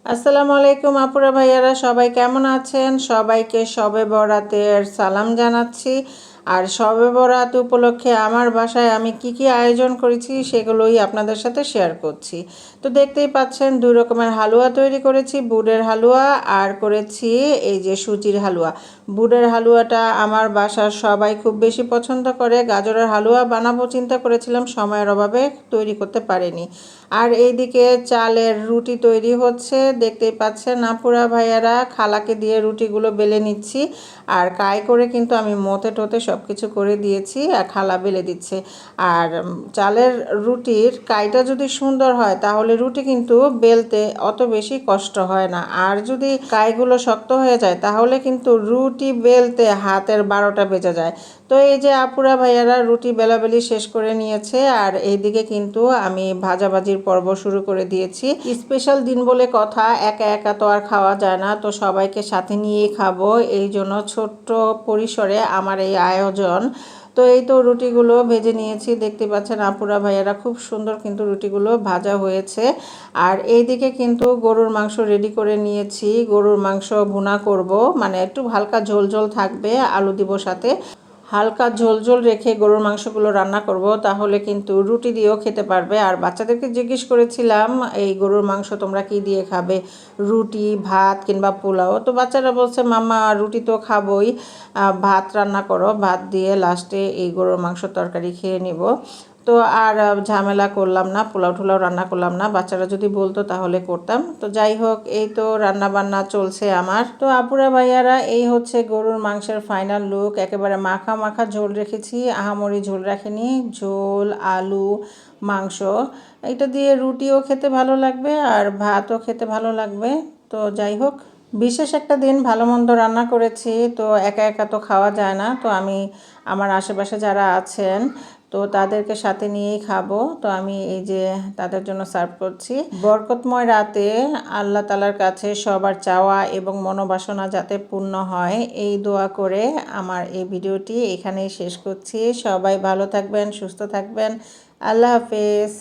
আসসালামু আলাইকুম আপুরা ভাইয়ারা, সবাই কেমন আছেন? সবাইকে শবে বরাতের সালাম জানাচ্ছি। আর শবে বরাত উপলক্ষে আমার বাসায় আমি কি আয়োজন করেছি সেগুলোই আপনাদের সাথে শেয়ার করছি। তো দেখতেই পাচ্ছেন 2 রকমের হালুয়া তৈরি করেছি, বুটের হালুয়া আর করেছি এই যে সুজির হালুয়া। বুটের হালুয়াটা আমার বাসার সবাই খুব বেশি পছন্দ করে। গাজরের হালুয়া বানাবো চিন্তা করেছিলাম, সময়ের অভাবে তৈরি করতে পারিনি। আর এইদিকে চালের রুটি তৈরি হচ্ছে, দেখতেই পাচ্ছেন আপুরা ভাইয়ারা। খালাকে দিয়ে রুটিগুলো বেলে নিচ্ছি, আর কাই করে কিন্তু আমি মতে টোতে সব কিছু করে দিয়েছি, আর খালা বেলে দিচ্ছে। আর চালের রুটির কাইটা যদি সুন্দর হয় তাহলে রুটি কিন্তু বেলতে অত বেশি কষ্ট হয় না। আর যদি কাইগুলো শক্ত হয়ে যায় তাহলে কিন্তু রুটি বেলতে হাতের 12টা বেজে যায়। তো এই যে আপুরা ভাইয়ারা রুটি বেলাবেলি শেষ করে নিয়েছে, আর এইদিকে কিন্তু আমি ভাজাভাজির পর্ব শুরু করে দিয়েছি। স্পেশাল দিন বলে কথা, একা একা তো আর খাওয়া যায় না, তো সবাইকে সাথে নিয়েই খাবো, এই জন্য ছোট্ট পরিসরে আমার এই আয়োজন। তো এই তো রুটিগুলো ভেজে নিয়েছি, দেখতে পাচ্ছেন আপুরা ভাইয়ারা খুব সুন্দর কিন্তু রুটিগুলো ভাজা হয়েছে। আর এইদিকে কিন্তু গরুর মাংস রেডি করে নিয়েছি। গরুর মাংস ভুনা করব, মানে একটু হালকা ঝোল ঝোল থাকবে, আলু দিব সাথে। হালকা ঝোল ঝোল রেখে গরুর মাংসগুলো রান্না করব, তাহলে কিন্তু রুটি দিয়েও খেতে পারবে। আর বাচ্চাদেরকে জিজ্ঞেস করেছিলাম এই গরুর মাংস তোমরা কি দিয়ে খাবে, রুটি ভাত কিংবা পোলাও। তো বাচ্চারা বলছে মাম্মা রুটি তো খাবোই, ভাত রান্না করো, ভাত দিয়ে লাস্টে এই গরুর মাংস তরকারি খেয়ে নিব। তো আর ঝামেলা করলাম না, পোলাও ঠোলাও রান্না করলাম না, বাচ্চারা যদি বলতো তাহলে করতাম। তো যাই হোক, এই তো রান্না বান্না চলছে আমার। তো আপুরা ভাইয়ারা এই হচ্ছে গরুর মাংসের ফাইনাল লুক। একেবারে মাখা মাখা ঝোল রেখেছি, আহামরি ঝোল রাখিনি। ঝোল, আলু, মাংস, এটা দিয়ে রুটিও খেতে ভালো লাগবে আর ভাতও খেতে ভালো লাগবে। তো যাই হোক, বিশেষ একটা দিন, ভালো মন্দ রান্না করেছি, তো একা একা তো খাওয়া যায় না। তো আমি আমার আশেপাশে যারা আছেন তো তাদেরকে সাথে নিয়েই খাবো। তো আমি এই যে তাদের জন্য সার্ভ করছি। বরকতময় রাতে আল্লাহ তাআলার কাছে সবার চাওয়া এবং মনোবাসনা যাতে পূর্ণ হয়, এই দোয়া করে আমার এই ভিডিওটি এখানেই শেষ করছি। সবাই ভালো থাকবেন, সুস্থ থাকবেন। আল্লাহ হাফেজ।